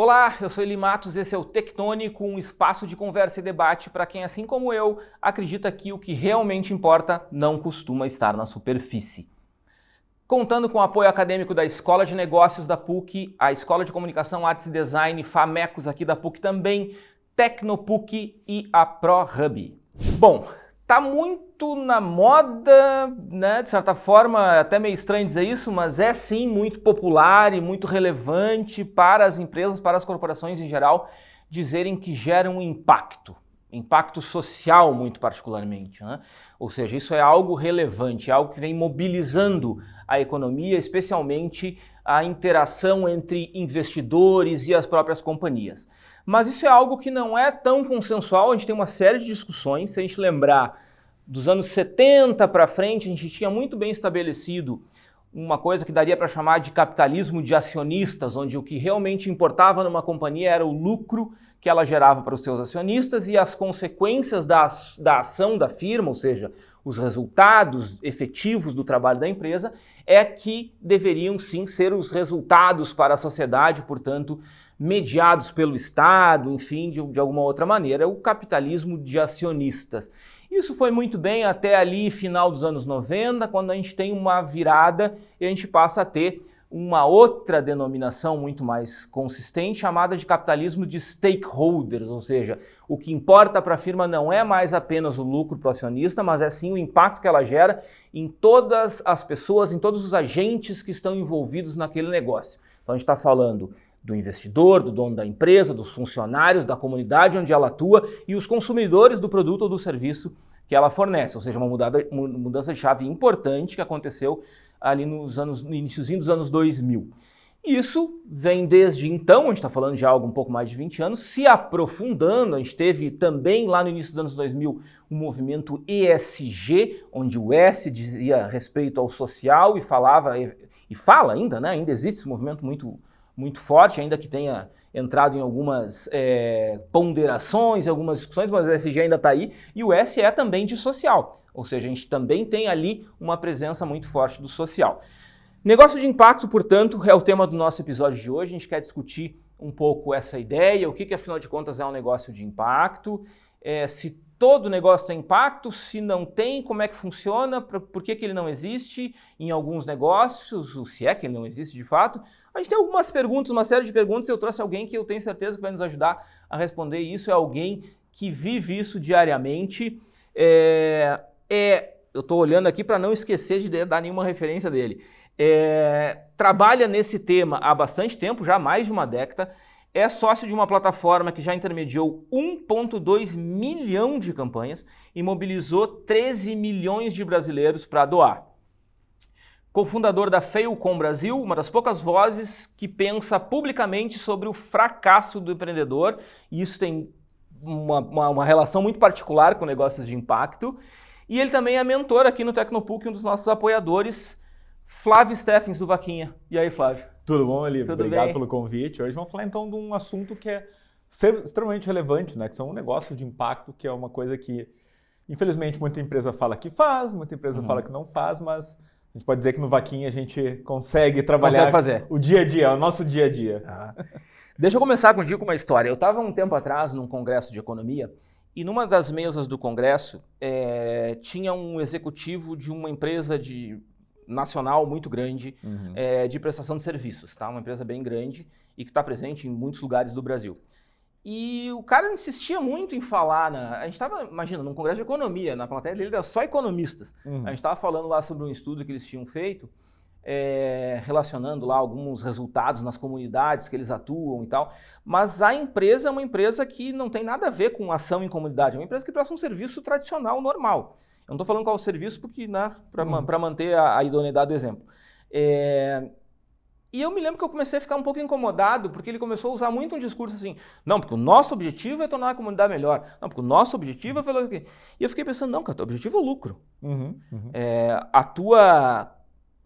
Olá, eu sou Eli Matos, esse é o Tectônico, um espaço de conversa e debate para quem, assim como eu, acredita que o que realmente importa não costuma estar na superfície. Contando com o apoio acadêmico da Escola de Negócios da PUC, a Escola de Comunicação, Artes e Design, FAMECOS aqui da PUC também, Tecnopuc e a ProHub. Bom, tá muito na moda, né? De certa forma, até meio estranho dizer isso, mas é sim muito popular e muito relevante para as empresas, para as corporações em geral, dizerem que geram impacto social muito particularmente, né? Ou seja, isso é algo relevante, é algo que vem mobilizando a economia, especialmente a interação entre investidores e as próprias companhias. Mas isso é algo que não é tão consensual, a gente tem uma série de discussões. Se a gente lembrar dos anos 70 para frente, a gente tinha muito bem estabelecido uma coisa que daria para chamar de capitalismo de acionistas, onde o que realmente importava numa companhia era o lucro que ela gerava para os seus acionistas e as consequências da ação da firma, ou seja, os resultados efetivos do trabalho da empresa, é que deveriam sim ser os resultados para a sociedade, portanto, mediados pelo Estado, enfim, de alguma outra maneira, o capitalismo de acionistas. Isso foi muito bem até ali, final dos anos 90, quando a gente tem uma virada e a gente passa a ter uma outra denominação muito mais consistente, chamada de capitalismo de stakeholders, ou seja, o que importa para a firma não é mais apenas o lucro para o acionista, mas é sim o impacto que ela gera em todas as pessoas, em todos os agentes que estão envolvidos naquele negócio. Então a gente está falando do investidor, do dono da empresa, dos funcionários, da comunidade onde ela atua e os consumidores do produto ou do serviço que ela fornece, ou seja, uma mudança de chave importante que aconteceu ali no iniciozinho dos anos 2000. Isso vem desde então, a gente está falando de algo um pouco mais de 20 anos, se aprofundando. A gente teve também lá no início dos anos 2000 um movimento ESG, onde o S dizia respeito ao social e falava, e fala ainda, né? Ainda existe esse movimento muito forte, ainda que tenha entrado em algumas ponderações, algumas discussões, mas o ESG ainda está aí, e o S é também de social, ou seja, a gente também tem ali uma presença muito forte do social. Negócio de impacto, portanto, é o tema do nosso episódio de hoje. A gente quer discutir um pouco essa ideia, o que afinal de contas é um negócio de impacto, se todo negócio tem impacto, se não tem, como é que funciona, por que ele não existe em alguns negócios, ou se é que ele não existe de fato. A gente tem algumas perguntas, uma série de perguntas, eu trouxe alguém que eu tenho certeza que vai nos ajudar a responder isso, é alguém que vive isso diariamente. Eu estou olhando aqui para não esquecer de dar nenhuma referência dele. Trabalha nesse tema há bastante tempo, já há mais de uma década, é sócio de uma plataforma que já intermediou 1,2 milhão de campanhas e mobilizou 13 milhões de brasileiros para doar. Cofundador da Failcom Brasil, uma das poucas vozes que pensa publicamente sobre o fracasso do empreendedor, e isso tem uma relação muito particular com negócios de impacto. E ele também é mentor aqui no Tecnopuc, um dos nossos apoiadores, Flávio Steffens, do Vaquinha. E aí, Flávio? Tudo bom, Eli? Tudo Obrigado bem? pelo convite. Hoje vamos falar então de um assunto que é extremamente relevante, né? Que são negócios de impacto, que é uma coisa que, infelizmente, muita empresa fala que faz, muita empresa fala que não faz, mas a gente pode dizer que no Vaquinha a gente consegue trabalhar fazer. O dia a dia, o nosso dia a dia. Deixa eu começar contigo com uma história. Eu estava um tempo atrás num congresso de economia e numa das mesas do congresso tinha um executivo de uma empresa nacional muito grande de prestação de serviços, tá? Uma empresa bem grande e que está presente em muitos lugares do Brasil. E o cara insistia muito em falar, a gente estava, imagina, num congresso de economia, na plateia dele era só economistas. A gente estava falando lá sobre um estudo que eles tinham feito, relacionando lá alguns resultados nas comunidades que eles atuam e tal, mas a empresa é uma empresa que não tem nada a ver com ação em comunidade, é uma empresa que presta um serviço tradicional, normal. Eu não estou falando qual é o serviço porque, né, para manter a idoneidade do exemplo. E eu me lembro que eu comecei a ficar um pouco incomodado, porque ele começou a usar muito um discurso assim, não, porque o nosso objetivo é tornar a comunidade melhor, não, porque o nosso objetivo é fazer o quê? E eu fiquei pensando, não, cara, teu objetivo é o lucro.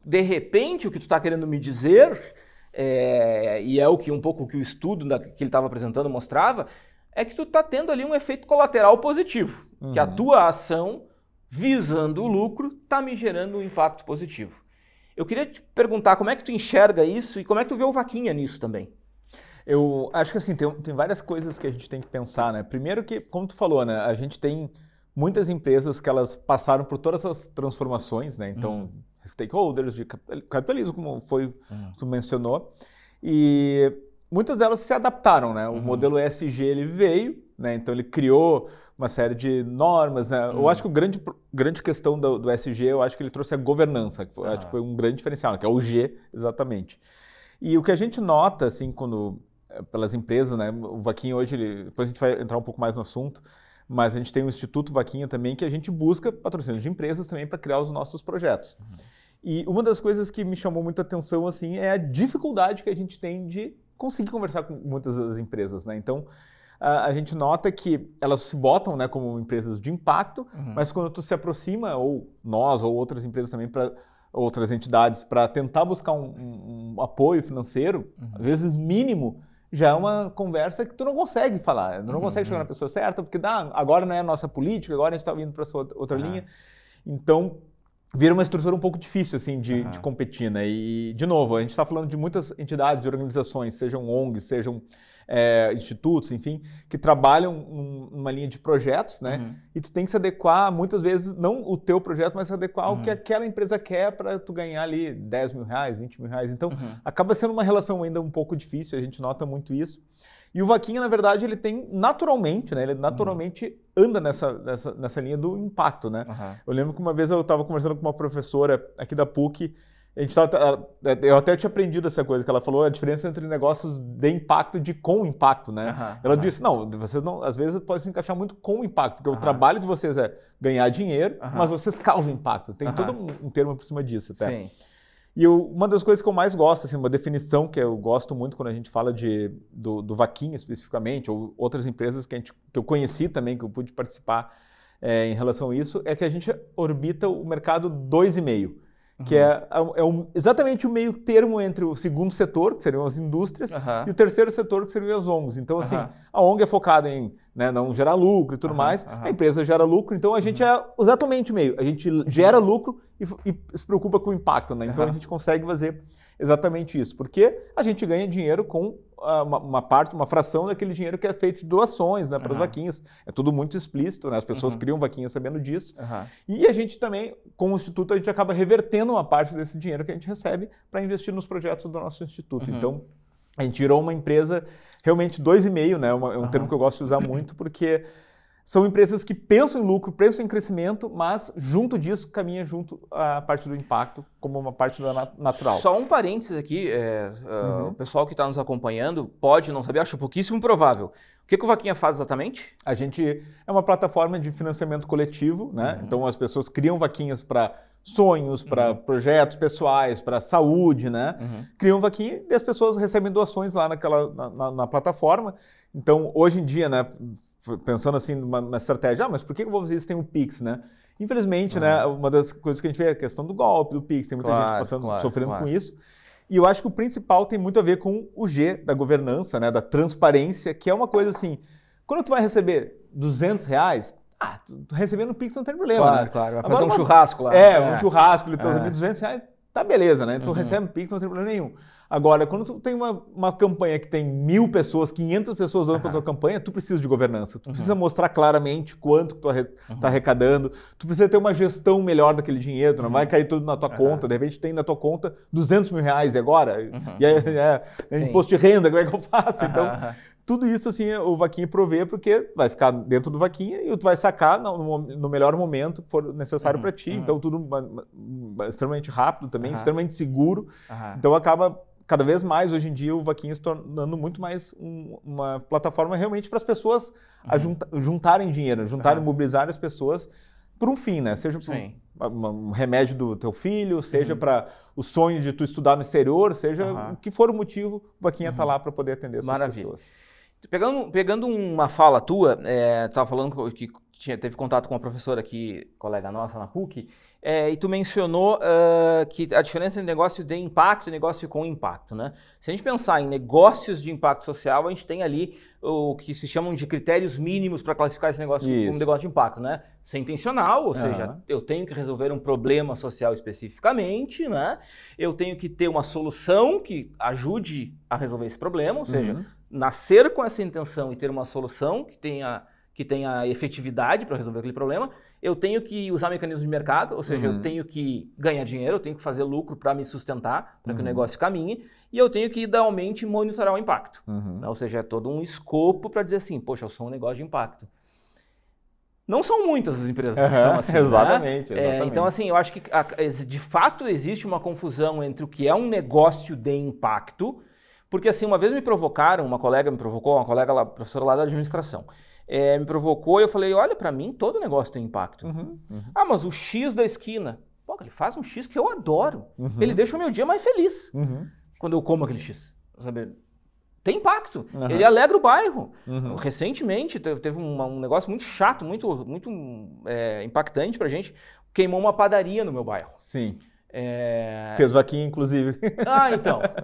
De repente, o que tu está querendo me dizer, e é um pouco o que o estudo que ele estava apresentando mostrava, é que tu está tendo ali um efeito colateral positivo, que a tua ação, visando o lucro, está me gerando um impacto positivo. Eu queria te perguntar como é que tu enxerga isso e como é que tu vê o Vaquinha nisso também. Eu acho que assim, tem várias coisas que a gente tem que pensar, né? Primeiro que, como tu falou, né? A gente tem muitas empresas que elas passaram por todas as transformações, né? Então, stakeholders de capitalismo, como tu mencionou, e muitas delas se adaptaram, né? O modelo ESG, ele veio, né? Então ele criou uma série de normas, né? Eu acho que a grande questão do ESG, eu acho que ele trouxe a governança, acho que foi um grande diferencial, né? Que é o G, exatamente. E o que a gente nota, assim, pelas empresas, né? O Vaquinha hoje, depois a gente vai entrar um pouco mais no assunto, mas a gente tem o Instituto Vaquinha também, que a gente busca patrocínio de empresas também para criar os nossos projetos. E uma das coisas que me chamou muita atenção, assim, é a dificuldade que a gente tem de conseguir conversar com muitas das empresas, né? Então, a gente nota que elas se botam, né, como empresas de impacto, mas quando tu se aproxima, ou nós, ou outras empresas também, outras entidades, para tentar buscar um apoio financeiro, às vezes mínimo, já é uma conversa que tu não consegue falar, tu não consegue chegar na pessoa certa, porque agora não é a nossa política, agora a gente está vindo para essa outra linha. Então, vira uma estrutura um pouco difícil assim, de competir, né? E, de novo, a gente está falando de muitas entidades, de organizações, sejam ONGs, sejam institutos, enfim, que trabalham numa linha de projetos, né? E tu tem que se adequar, muitas vezes, não o teu projeto, mas se adequar ao que aquela empresa quer para tu ganhar ali 10 mil reais, 20 mil reais. Então, acaba sendo uma relação ainda um pouco difícil, a gente nota muito isso. E o Vaquinha, na verdade, ele tem naturalmente, né? Ele naturalmente anda nessa linha do impacto, né? Eu lembro que uma vez eu estava conversando com uma professora aqui da PUC, eu até tinha aprendido essa coisa, que ela falou a diferença entre negócios de impacto e com impacto, né? Ela disse, não, vocês não, às vezes podem se encaixar muito com impacto, porque o trabalho de vocês é ganhar dinheiro, mas vocês causam impacto. Tem todo um termo por cima disso, até. Sim. E uma das coisas que eu mais gosto, assim, uma definição que eu gosto muito quando a gente fala do Vaquinha especificamente, ou outras empresas que eu conheci também, que eu pude participar em relação a isso, é que a gente orbita o mercado 2,5, que é exatamente o meio termo entre o segundo setor, que seriam as indústrias, e o terceiro setor, que seriam as ONGs. Então, assim, a ONG é focada em, né, não gerar lucro e tudo mais, a empresa gera lucro, então a gente é exatamente o meio. A gente gera lucro e se preocupa com o impacto, né? Então a gente consegue fazer exatamente isso, porque a gente ganha dinheiro com uma fração daquele dinheiro que é feito de doações, né, para as vaquinhas. É tudo muito explícito, né? As pessoas criam vaquinhas sabendo disso. E a gente também, com o Instituto, a gente acaba revertendo uma parte desse dinheiro que a gente recebe para investir nos projetos do nosso Instituto. Então, a gente virou uma empresa realmente 2,5, né? É um termo que eu gosto de usar muito, porque são empresas que pensam em lucro, pensam em crescimento, mas junto disso caminha junto a parte do impacto como uma parte natural. Só um parênteses aqui, o pessoal que está nos acompanhando pode não saber, acho pouquíssimo provável. O que o Vaquinha faz exatamente? A gente é uma plataforma de financiamento coletivo, né? Então as pessoas criam vaquinhas para sonhos, para projetos pessoais, para saúde, né? Criam vaquinha e as pessoas recebem doações lá na plataforma. Então, hoje em dia, né? Pensando assim numa estratégia, mas por que eu vou fazer isso? Tem o Pix, né? Infelizmente, né, uma das coisas que a gente vê é a questão do golpe, do Pix, tem muita gente sofrendo com isso. E eu acho que o principal tem muito a ver com o G da governança, né, da transparência, que é uma coisa assim, quando tu vai receber R$200, tu recebendo o Pix não tem problema, né? Claro, vai fazer um churrasco lá. Um churrasco, ele tá recebendo R$200, tá beleza, né? Tu recebe o Pix, não tem problema nenhum. Agora, quando tu tem uma campanha que tem 1.000 pessoas, 500 pessoas dando para tua campanha, tu precisa de governança. Tu precisa mostrar claramente quanto que tu tá arrecadando. Tu precisa ter uma gestão melhor daquele dinheiro. Tu não vai cair tudo na tua conta. De repente tem na tua conta R$200 mil e agora? E é imposto de renda, como é que eu faço? Então, tudo isso assim o Vaquinha provê, porque vai ficar dentro do Vaquinha e tu vai sacar no melhor momento que for necessário para ti. Então, tudo extremamente rápido também, extremamente seguro. Então, acaba cada vez mais, hoje em dia, o Vaquinha se tornando muito mais uma plataforma realmente para as pessoas juntarem dinheiro, mobilizarem as pessoas por um fim, né? Seja para um remédio do teu filho, seja para o sonho de tu estudar no exterior, seja o que for o motivo, o Vaquinha está lá para poder atender essas pessoas. Pegando uma fala tua, tu estava falando que teve contato com uma professora aqui, colega nossa na PUC, e tu mencionou que a diferença entre negócio de impacto e negócio com impacto, né? Se a gente pensar em negócios de impacto social, a gente tem ali o que se chamam de critérios mínimos para classificar esse negócio como negócio de impacto, né? Ser intencional, ou seja, eu tenho que resolver um problema social especificamente, né? Eu tenho que ter uma solução que ajude a resolver esse problema, ou seja, nascer com essa intenção e ter uma solução que tenha efetividade para resolver aquele problema. Eu tenho que usar mecanismos de mercado, ou seja, eu tenho que ganhar dinheiro, eu tenho que fazer lucro para me sustentar, para que o negócio caminhe, e eu tenho que, idealmente, monitorar o impacto. Né? Ou seja, é todo um escopo para dizer assim, poxa, eu sou um negócio de impacto. Não são muitas as empresas que são assim, exatamente, né? exatamente. Então, assim, eu acho que, de fato, existe uma confusão entre o que é um negócio de impacto, porque, assim, uma vez me provocaram, uma colega lá, professora lá da administração, me provocou e eu falei, olha, para mim todo negócio tem impacto. Ah, mas o X da esquina. Pô, ele faz um X que eu adoro. Ele deixa o meu dia mais feliz quando eu como aquele X. Sabe? Tem impacto. Ele alegra o bairro. Recentemente teve um negócio muito chato, muito impactante pra gente. Queimou uma padaria no meu bairro. Sim. Fez vaquinha, inclusive.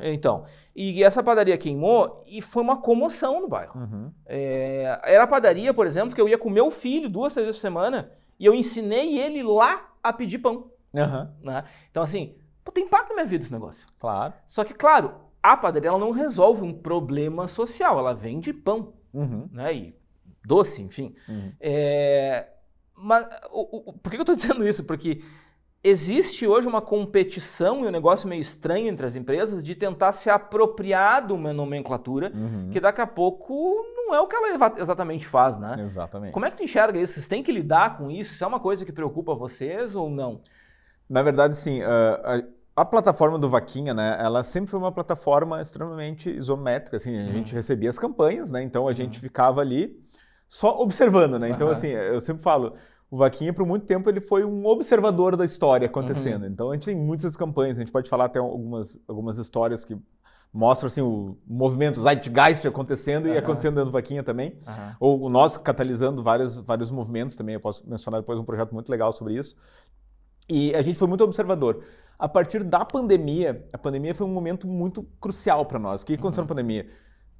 Então. E essa padaria queimou e foi uma comoção no bairro. Era a padaria, por exemplo, que eu ia com meu filho 2, 3 vezes por semana e eu ensinei ele lá a pedir pão. Né? Então, assim, tem impacto na minha vida esse negócio. Claro. Só que, claro, a padaria ela não resolve um problema social, ela vende pão, né? E doce, enfim. Mas por que eu estou dizendo isso? Porque existe hoje uma competição e um negócio meio estranho entre as empresas de tentar se apropriar de uma nomenclatura que daqui a pouco não é o que ela exatamente faz, né? Exatamente. Como é que tu enxerga isso? Vocês têm que lidar com isso? Isso é uma coisa que preocupa vocês ou não? Na verdade, sim. A plataforma do Vaquinha, né, ela sempre foi uma plataforma extremamente isométrica, assim, a gente recebia as campanhas, né, então a gente ficava ali só observando, né, então assim, eu sempre falo, o Vaquinha por muito tempo ele foi um observador da história acontecendo, então a gente tem muitas campanhas, a gente pode falar até algumas histórias que mostram assim, o movimento Zeitgeist acontecendo e acontecendo dentro do Vaquinha também, ou nós catalisando vários movimentos também, eu posso mencionar depois um projeto muito legal sobre isso, e a gente foi muito observador. A partir da pandemia, a pandemia foi um momento muito crucial para nós. O que aconteceu na pandemia?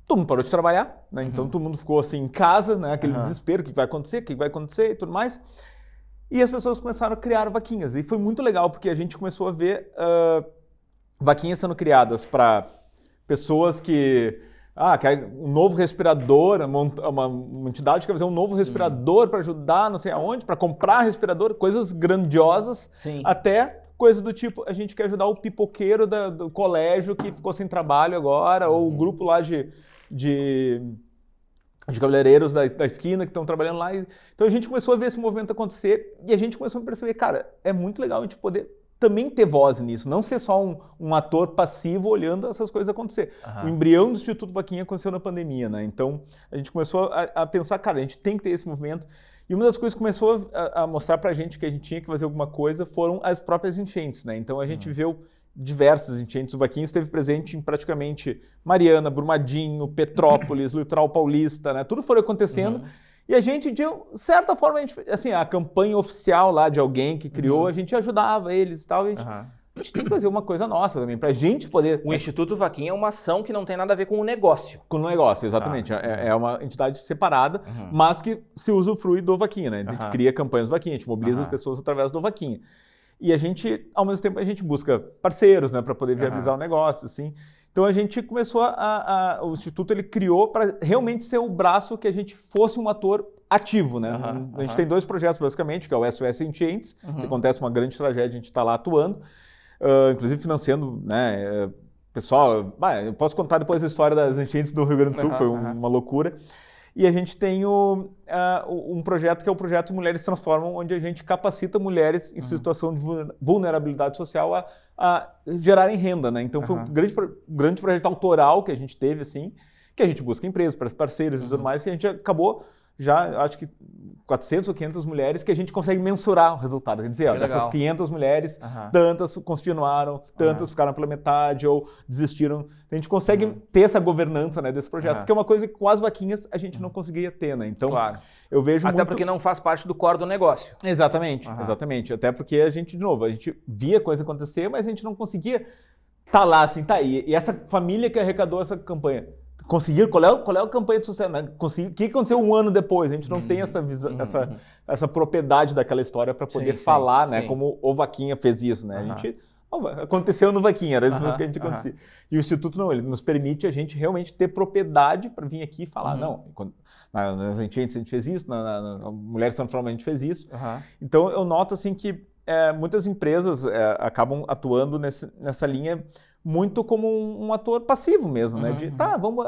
Todo mundo parou de trabalhar, né? Então todo mundo ficou assim em casa, né? Aquele desespero, o que vai acontecer e tudo mais. E as pessoas começaram a criar vaquinhas. E foi muito legal, porque a gente começou a ver vaquinhas sendo criadas para pessoas que... quer um novo respirador, uma entidade que quer fazer um novo respirador para ajudar não sei aonde, para comprar respirador, coisas grandiosas, até coisa do tipo, a gente quer ajudar o pipoqueiro do colégio que ficou sem trabalho agora, ou o grupo lá de cabeleireiros da esquina que estão trabalhando lá. Então a gente começou a ver esse movimento acontecer e a gente começou a perceber, cara, é muito legal a gente poder também ter voz nisso, não ser só um ator passivo olhando essas coisas acontecer. O embrião do Instituto Vaquinha aconteceu na pandemia, né? Então a gente começou a pensar, cara, a gente tem que ter esse movimento. E uma das coisas que começou a mostrar pra gente que a gente tinha que fazer alguma coisa foram as próprias enchentes, né? Então a gente viu diversas enchentes. O Vaquinha esteve presente em praticamente Mariana, Brumadinho, Petrópolis, Litoral Paulista, né? Tudo foi acontecendo. E a gente, de certa forma, a campanha oficial lá de alguém que criou, a gente ajudava eles e tal. A gente tem que fazer uma coisa nossa também, pra gente poder... O Instituto Vaquinha é uma ação que não tem nada a ver com o negócio. Com o negócio, exatamente. É uma entidade separada, mas que se usufrui do Vaquinha, né? A gente cria campanhas do Vaquinha, a gente mobiliza as pessoas através do Vaquinha. E a gente, ao mesmo tempo, a gente busca parceiros, né? Para poder viabilizar o negócio, assim. Então a gente começou o Instituto ele criou para realmente ser o braço que a gente fosse um ator ativo, né? A gente tem 2 projetos basicamente, que é o SOS Enchentes, que acontece uma grande tragédia, a gente está lá atuando, inclusive financiando, né? Pessoal, eu posso contar depois a história das enchentes do Rio Grande do Sul, que foi uma loucura. E a gente tem um projeto que é o projeto Mulheres Transformam, onde a gente capacita mulheres em situação de vulnerabilidade social a gerarem renda, né? Então foi um grande projeto autoral que a gente teve, assim, que a gente busca empresas, parceiros e tudo mais, que a gente acabou já, acho que 400 ou 500 mulheres que a gente consegue mensurar o resultado. Quer dizer, dessas 500 mulheres, tantas continuaram, tantas ficaram pela metade ou desistiram. A gente consegue ter essa governança, né, desse projeto, porque é uma coisa que com as vaquinhas a gente não conseguia ter, né? Então, eu vejo Até porque não faz parte do core do negócio. Exatamente, exatamente. Até porque a gente, de novo, a gente via a coisa acontecer, mas a gente não conseguia estar lá, assim, tá aí. E essa família que arrecadou essa campanha, conseguir, qual é a campanha de sucesso? Né? O que aconteceu um ano depois? A gente não tem essa visão, essa propriedade daquela história para poder falar, né? Como o Vaquinha fez isso, né? A gente... Aconteceu no Vaquinha, era isso que a gente acontecia. E o Instituto não, ele nos permite a gente realmente ter propriedade para vir aqui e falar, não, nas enchentes a gente fez isso, na Mulheres Transformadas a gente fez isso. Então eu noto assim que muitas empresas acabam atuando nessa linha muito como um ator passivo mesmo, né? De, vamos,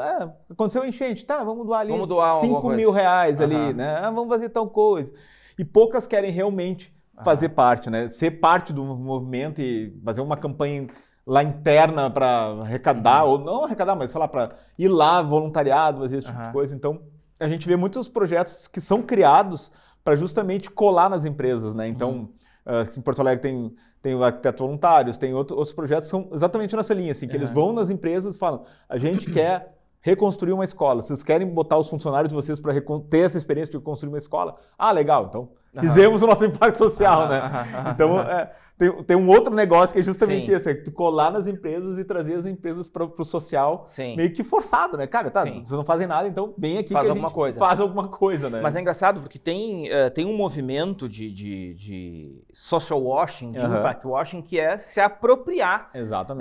aconteceu a enchente, vamos doar ali 5 mil reais ali, né? Vamos fazer tal coisa. E poucas querem realmente fazer parte, né? Ser parte do movimento e fazer uma campanha lá interna para arrecadar, ou não arrecadar, mas sei lá, para ir lá, voluntariado, fazer esse tipo de coisa. Então, a gente vê muitos projetos que são criados para justamente colar nas empresas, né? Então, em Porto Alegre tem o Arquitetos Voluntários, tem outros projetos que são exatamente nessa linha, assim, que eles vão nas empresas e falam, a gente quer reconstruir uma escola. Vocês querem botar os funcionários de vocês para ter essa experiência de construir uma escola? Ah, legal, então fizemos o nosso impacto social, né? Então, tem um outro negócio que é justamente esse, tu colar nas empresas e trazer as empresas para o social meio que forçado, né? Cara, vocês não fazem nada, então vem aqui faz que a gente faz alguma coisa, né? Mas é engraçado porque tem um movimento de social washing, de impact washing, que é se apropriar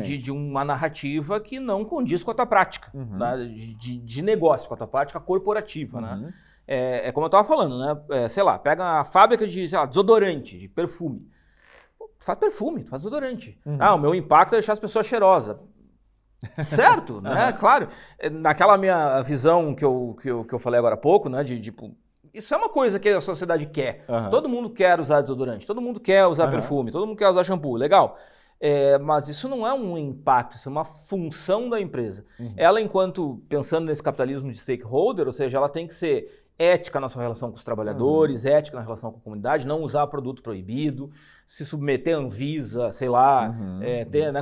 de uma narrativa que não condiz com a tua prática, tá? de negócio, com a tua prática corporativa, né? É como eu estava falando, né? Sei lá, pega a fábrica de desodorante, de perfume. Tu faz perfume, tu faz desodorante. O meu impacto é deixar as pessoas cheirosas. Certo, né? Claro. Naquela minha visão que eu falei agora há pouco, né? De tipo, isso é uma coisa que a sociedade quer. Todo mundo quer usar desodorante, todo mundo quer usar perfume, todo mundo quer usar shampoo. Legal. Mas isso não é um impacto, isso é uma função da empresa. Ela, enquanto pensando nesse capitalismo de stakeholder, ou seja, ela tem que ser ética na sua relação com os trabalhadores, ética na relação com a comunidade, não usar produto proibido, se submeter a Anvisa, sei lá,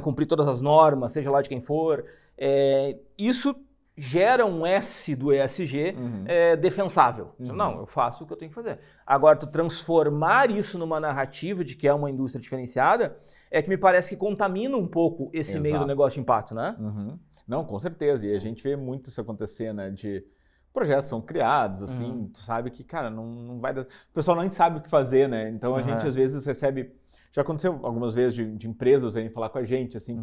cumprir todas as normas, seja lá de quem for. Isso gera um S do ESG defensável. Não, eu faço o que eu tenho que fazer. Agora, tu transformar isso numa narrativa de que é uma indústria diferenciada, é que me parece que contamina um pouco esse meio do negócio de impacto, né? Não, com certeza. E a gente vê muito isso acontecer, né? De projetos são criados, assim, tu sabe que, cara, não vai dar... O pessoal nem sabe o que fazer, né? Então a gente às vezes recebe... Já aconteceu algumas vezes de empresas virem falar com a gente, assim,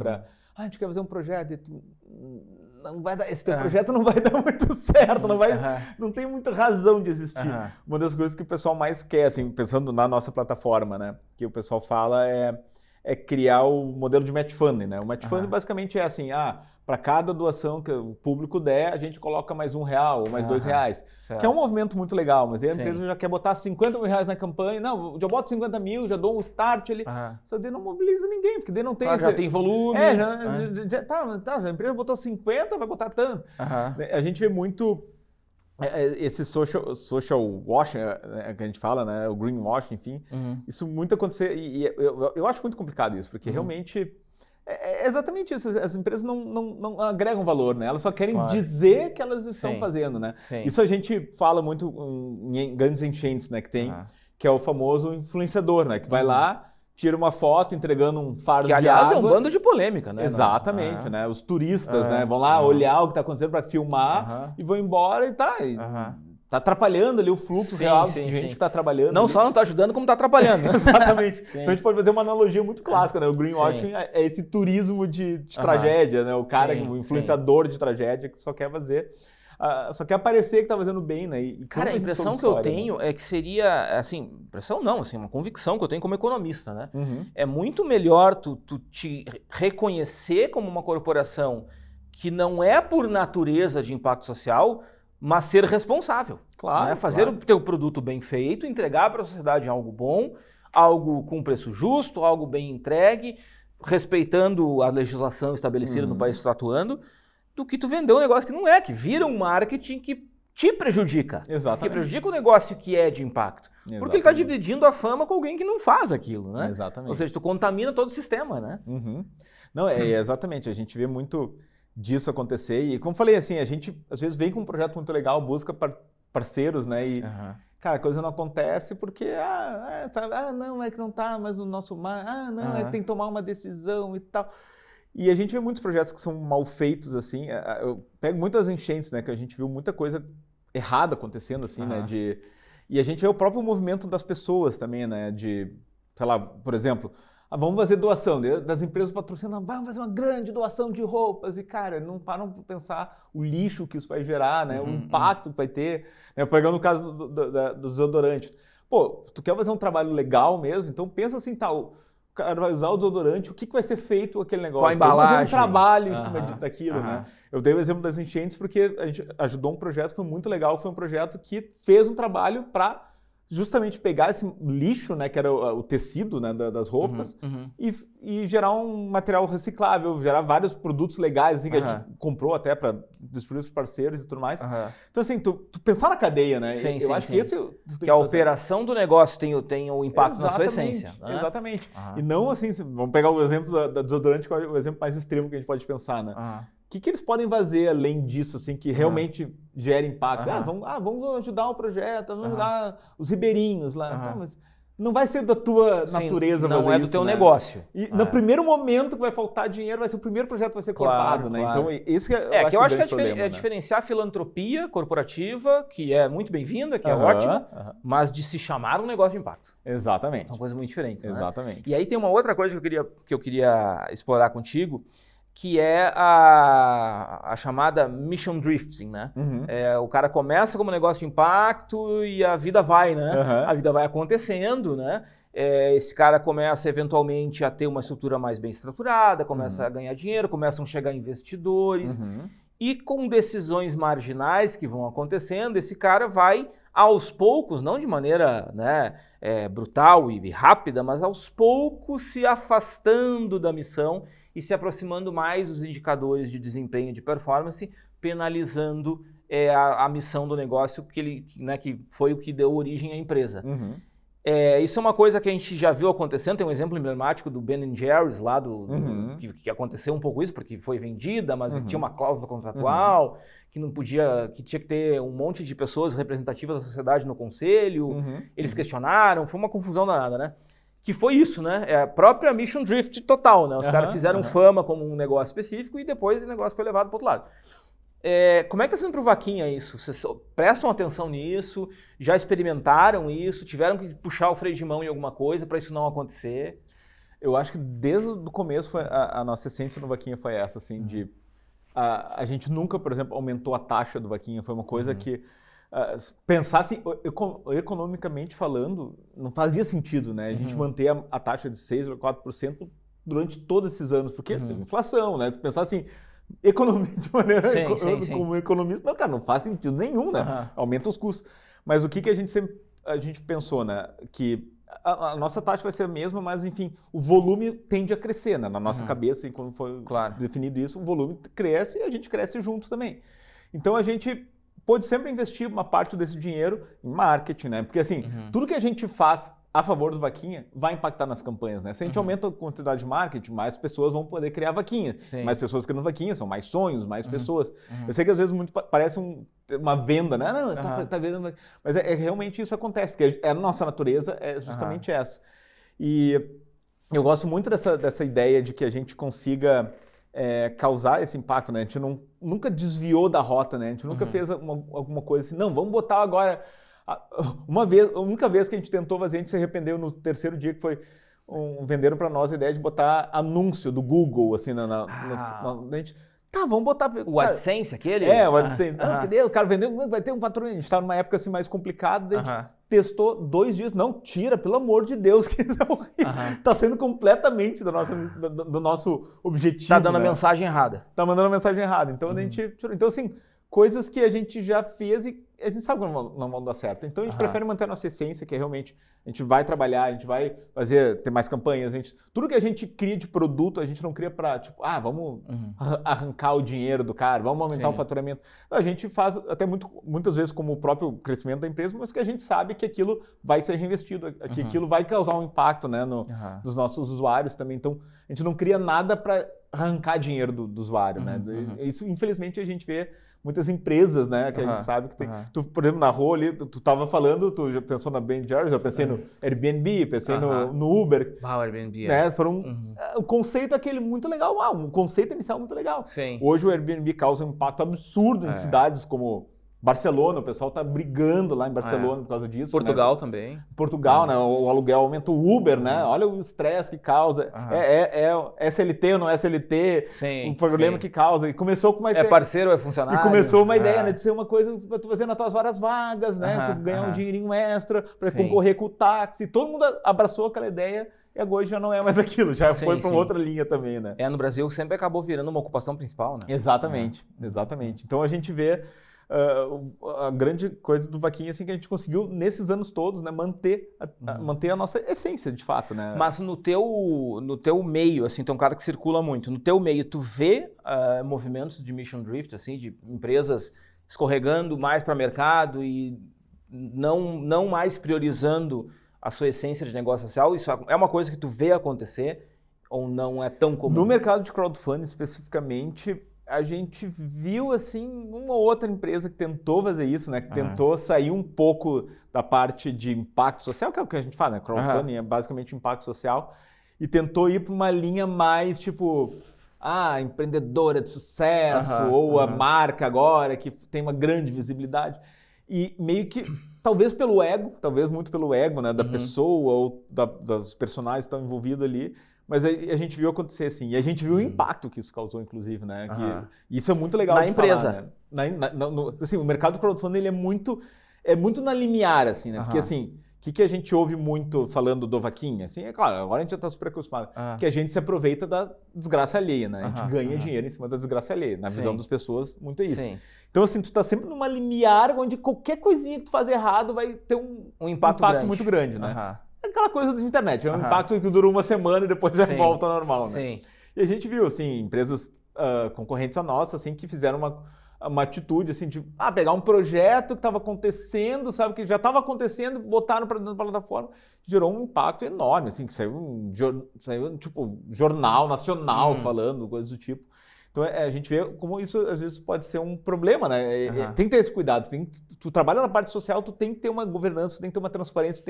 a gente quer fazer um projeto e não vai dar, esse teu projeto não vai dar muito certo, não tem muita razão de existir. Uma das coisas que o pessoal mais quer, assim, pensando na nossa plataforma, né? Que o pessoal fala é criar o modelo de match funding, né? O match funding basicamente é assim, para cada doação que o público der, a gente coloca mais R$1 ou mais R$2. Que é um movimento muito legal, mas aí a empresa já quer botar 50 mil reais na campanha. Não, já boto 50 mil, já dou um start ali. Só daí não mobiliza ninguém, porque daí não tem... já tem volume. A empresa botou 50, vai botar tanto. A gente vê muito esse social washing, que a gente fala, né? O greenwashing, enfim. Isso muito acontecer. E eu acho muito complicado isso, porque realmente... É exatamente isso, as empresas não agregam valor, né? Elas só querem dizer que elas estão fazendo, né? Isso a gente fala muito em grandes enchentes, né? Que é o famoso influenciador, né? Que vai lá, tira uma foto entregando um fardo de água. Que, aliás, é um bando de polêmica, né? Exatamente, né? Os turistas, né? Vão lá olhar o que está acontecendo para filmar e vão embora e tá... Tá atrapalhando ali o fluxo real de gente que está trabalhando. Não só não está ajudando, como está atrapalhando. Exatamente. Então a gente pode fazer uma analogia muito clássica, né? O greenwashing é esse turismo de tragédia, né? O cara, o influenciador de tragédia que só quer fazer, só quer aparecer que está fazendo bem, né? E cara, a impressão que eu tenho é que seria, assim, impressão não, assim, uma convicção que eu tenho como economista, né? É muito melhor tu te reconhecer como uma corporação que não é por natureza de impacto social, mas ser responsável. Claro. Né? Fazer o teu produto bem feito, entregar para a sociedade algo bom, algo com preço justo, algo bem entregue, respeitando a legislação estabelecida no país que tu está atuando, do que tu vender um negócio que não é, que vira um marketing que te prejudica. Exatamente. Que prejudica o negócio que é de impacto. Exatamente. Porque ele está dividindo a fama com alguém que não faz aquilo, né? Exatamente. Ou seja, tu contamina todo o sistema, né? Não, exatamente. A gente vê muito disso acontecer. E como falei, assim, a gente às vezes vem com um projeto muito legal, busca parceiros, né? cara, a coisa não acontece porque, sabe, não, é que não tá mais no nosso mar, não, é que tem que tomar uma decisão e tal. E a gente vê muitos projetos que são mal feitos, assim, eu pego muitas enchentes, né, que a gente viu muita coisa errada acontecendo, assim, né, e a gente vê o próprio movimento das pessoas também, né, de, sei lá, por exemplo, vamos fazer doação, das empresas patrocinam, vamos fazer uma grande doação de roupas, e, cara, não param para pensar o lixo que isso vai gerar, né, o impacto que vai ter, né, pegando o caso do desodorante. Pô, tu quer fazer um trabalho legal mesmo, então pensa assim, o cara vai usar o desodorante, o que vai ser feito com aquele negócio? Com a embalagem. Vamos fazer um trabalho em cima daquilo, né? Eu dei o exemplo das enchentes porque a gente ajudou um projeto que foi muito legal, foi um projeto que fez um trabalho para justamente pegar esse lixo, né, que era o tecido, né, das roupas, e gerar um material reciclável, gerar vários produtos legais, assim, que a gente comprou até para distribuir os parceiros e tudo mais. Então, assim, tu pensar na cadeia, né? Eu acho que esse... Que a operação do negócio tem o impacto na sua essência. Né? Exatamente. E não assim, vamos pegar o exemplo da desodorante, que é o exemplo mais extremo que a gente pode pensar, né? O que eles podem fazer além disso, assim, que realmente gere impacto? Vamos ajudar o projeto, vamos ajudar os ribeirinhos lá. Tá, mas não vai ser da tua natureza fazer isso, não é do teu negócio. E no primeiro momento que vai faltar dinheiro, vai ser o primeiro projeto que vai ser cortado, né? Então, isso que eu acho que é diferenciar a filantropia corporativa, que é muito bem-vinda, que é ótima, mas de se chamar um negócio de impacto. Exatamente. São coisas muito diferentes. Exatamente. Né? E aí tem uma outra coisa que eu queria explorar contigo, que é a chamada mission drifting, né? O cara começa como negócio de impacto e a vida vai, né? A vida vai acontecendo, né? Esse cara começa eventualmente a ter uma estrutura mais bem estruturada, começa a ganhar dinheiro, começam a chegar investidores e com decisões marginais que vão acontecendo, esse cara vai aos poucos, não de maneira, né, brutal e rápida, mas aos poucos se afastando da missão e se aproximando mais dos indicadores de desempenho, de performance, penalizando a missão do negócio que foi o que deu origem à empresa. Isso é uma coisa que a gente já viu acontecendo, tem um exemplo emblemático do Ben & Jerry's lá, que aconteceu um pouco isso, porque foi vendida, mas tinha uma cláusula contratual, que não podia, que tinha que ter um monte de pessoas representativas da sociedade no conselho, eles questionaram, foi uma confusão danada, né? Que foi isso, né? É a própria mission drift total, né? Os caras fizeram fama como um negócio específico e depois o negócio foi levado para outro lado. Como é que está sendo para o Vaquinha isso? Vocês prestam atenção nisso? Já experimentaram isso? Tiveram que puxar o freio de mão em alguma coisa para isso não acontecer? Eu acho que desde o começo a nossa essência no Vaquinha foi essa, assim, de... A gente nunca, por exemplo, aumentou a taxa do Vaquinha. Foi uma coisa que... pensar assim, economicamente falando, não fazia sentido, né? A gente manter a taxa de 6,4% durante todos esses anos, porque teve inflação, né? Pensar assim, economia de maneira como economista, não, cara, não faz sentido nenhum, né? Aumenta os custos. Mas o que a gente pensou, né? Que a nossa taxa vai ser a mesma, mas enfim, o volume tende a crescer, né? Na nossa cabeça, e quando foi definido isso, o volume cresce e a gente cresce junto também. Então a gente pode sempre investir uma parte desse dinheiro em marketing, né? Porque assim, tudo que a gente faz a favor do Vaquinha vai impactar nas campanhas, né? Se a gente aumenta a quantidade de marketing, mais pessoas vão poder criar Vaquinha. Mais pessoas criando Vaquinha, são mais sonhos, mais pessoas. Eu sei que às vezes muito parece uma venda, né? Não, tá vendo, mas realmente isso acontece, porque a nossa natureza é justamente essa. E eu gosto muito dessa ideia de que a gente consiga causar esse impacto, né? A gente nunca desviou da rota, né? A gente nunca fez alguma coisa assim, não, vamos botar agora... a única vez que a gente tentou fazer, a gente se arrependeu no terceiro dia, que foi venderam para nós a ideia de botar anúncio do Google, assim, a gente... Tá, vamos botar... O AdSense, aquele? O AdSense. Não, porque o cara vendeu, vai ter um faturamento. A gente estava numa época assim mais complicada, a gente testou 2 dias. Não, tira, pelo amor de Deus, que isso é horrível. Tá saindo completamente do nosso objetivo. Tá dando a mensagem errada. Tá mandando a mensagem errada. Então, a gente tirou. Então, assim, coisas que a gente já fez e a gente sabe quando não vão dar certo. Então, a gente prefere manter a nossa essência, que é realmente... A gente vai trabalhar, a gente vai ter mais campanhas. Tudo que a gente cria de produto, a gente não cria para, tipo, vamos arrancar o dinheiro do cara, vamos aumentar o faturamento. A gente faz até muitas vezes como o próprio crescimento da empresa, mas que a gente sabe que aquilo vai ser reinvestido, que aquilo vai causar um impacto, né, nos nossos usuários também. Então, a gente não cria nada para arrancar dinheiro do usuário, né? Isso, infelizmente, a gente vê muitas empresas, né? Que a gente sabe que tem. Tu, por exemplo, na rua ali, tu tava falando, tu já pensou na Ben Jerry's, eu pensei no Airbnb, pensei no Uber. O Airbnb, né? O conceito é aquele muito legal, um conceito inicial muito legal. Sim. Hoje o Airbnb causa um impacto absurdo em cidades como Barcelona, o pessoal tá brigando lá em Barcelona por causa disso. Portugal, né? Também. Portugal, né? O aluguel aumenta, o Uber, né? Olha o estresse que causa. É SLT ou não SLT, sim, o problema que causa. E começou com uma ideia. É parceiro ou é funcionário? E começou uma ideia, né? De ser uma coisa pra tu fazer nas tuas horas vagas, né? Tu ganhar um dinheirinho extra para concorrer com o táxi. Todo mundo abraçou aquela ideia. E agora já não é mais aquilo, já foi para uma outra linha também, né? No Brasil sempre acabou virando uma ocupação principal, né? Exatamente. Então a gente vê a grande coisa do Vaquinha, assim, que a gente conseguiu, nesses anos todos, né, manter a nossa essência, de fato, né? Mas no teu meio, assim, tem um cara que circula muito, no teu meio, tu vê movimentos de mission drift, assim, de empresas escorregando mais para mercado e não mais priorizando a sua essência de negócio social? Isso é uma coisa que tu vê acontecer ou não é tão comum? No mercado de crowdfunding, especificamente, a gente viu, assim, uma ou outra empresa que tentou fazer isso, né? Que tentou sair um pouco da parte de impacto social, que é o que a gente fala, né? Crowdfunding é basicamente impacto social, e tentou ir para uma linha mais, tipo, empreendedora de sucesso, ou a marca agora, que tem uma grande visibilidade. E meio que, talvez muito pelo ego, né? Da pessoa ou dos personagens que estão envolvidos ali, mas a gente viu acontecer assim, e a gente viu o impacto que isso causou, inclusive, né? Que isso é muito legal de empresa. Falar, né? Assim, o mercado do crowdfunding ele é muito na limiar, assim, né? Porque, assim, o que a gente ouve muito falando do Vaquinha? Assim, é claro, agora a gente já está super acostumado, que a gente se aproveita da desgraça alheia, né? A gente ganha dinheiro em cima da desgraça alheia. Na visão das pessoas, muito é isso. Sim. Então, assim, tu está sempre numa limiar onde qualquer coisinha que tu faz errado vai ter um impacto muito grande, né? Aquela coisa da internet, é um impacto que dura uma semana e depois já volta ao normal, né? Sim. E a gente viu, assim, empresas concorrentes a nossa, assim, que fizeram uma atitude, assim, de pegar um projeto que estava acontecendo, sabe, que já estava acontecendo, botaram para dentro da plataforma, gerou um impacto enorme, assim, que saiu tipo, jornal nacional falando, coisas do tipo. Então, a gente vê como isso, às vezes, pode ser um problema, né? Tem que ter esse cuidado. Tu trabalha na parte social, tu tem que ter uma governança, tu tem que ter uma transparência,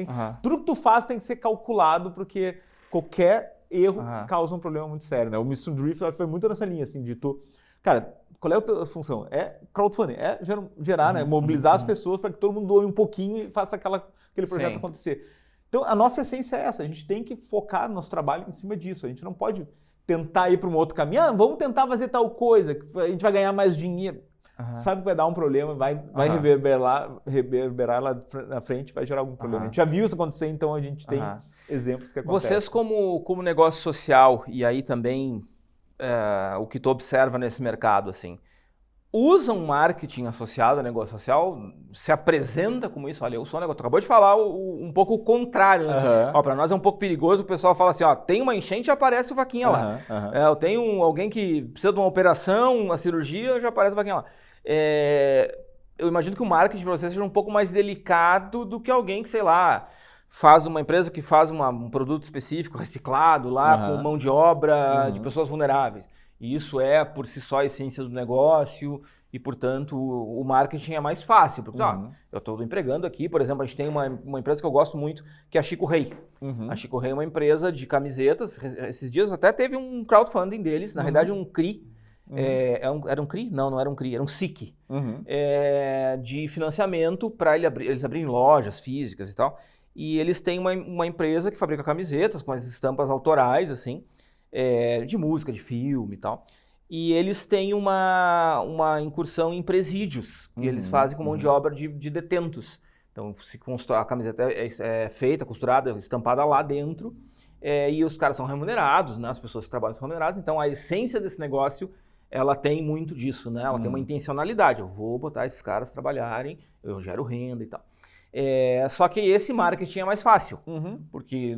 tudo que tu faz tem que ser calculado, porque qualquer erro causa um problema muito sério, né? O Mission Drift foi muito nessa linha, assim, de tu... Cara, qual é a tua função? É crowdfunding, é gerar, né? Mobilizar as pessoas para que todo mundo doe um pouquinho e faça aquele projeto acontecer. Então, a nossa essência é essa. A gente tem que focar no nosso trabalho em cima disso. A gente não pode tentar ir para um outro caminho. Vamos tentar fazer tal coisa, que a gente vai ganhar mais dinheiro. Sabe que vai dar um problema, vai reverberar lá na frente, vai gerar algum problema. A gente já viu isso acontecer, então a gente tem exemplos que acontecem. Vocês, como negócio social, e aí também o que tu observa nesse mercado, assim, usam marketing associado a negócio social, se apresenta como isso, olha, eu sou um negócio, tu acabou de falar um pouco o contrário, né? Para nós é um pouco perigoso, o pessoal fala assim, tem uma enchente e aparece o Vaquinha lá. Eu tenho alguém que precisa de uma operação, uma cirurgia, já aparece o Vaquinha lá. Eu imagino que o marketing para vocês seja um pouco mais delicado do que alguém que, sei lá, faz uma empresa que faz um produto específico, reciclado lá, com mão de obra de pessoas vulneráveis. E isso é, por si só, a essência do negócio e, portanto, o marketing é mais fácil. Porque, eu estou empregando aqui, por exemplo, a gente tem uma empresa que eu gosto muito, que é a Chico Rei. A Chico Rei é uma empresa de camisetas. Esses dias até teve um crowdfunding deles, na realidade um CRI. Era um CRI? Não era um CRI, era um SIC. De financiamento para eles abrirem lojas físicas e tal. E eles têm uma empresa que fabrica camisetas com as estampas autorais, assim, de música, de filme e tal. E eles têm uma incursão em presídios, que eles fazem com mão de obra de detentos. Então, a camiseta é feita, costurada, estampada lá dentro, e os caras são remunerados, né? As pessoas que trabalham são remuneradas. Então, a essência desse negócio, ela tem muito disso, né? Ela tem uma intencionalidade. Eu vou botar esses caras trabalharem, eu gero renda e tal. Só que esse marketing é mais fácil, porque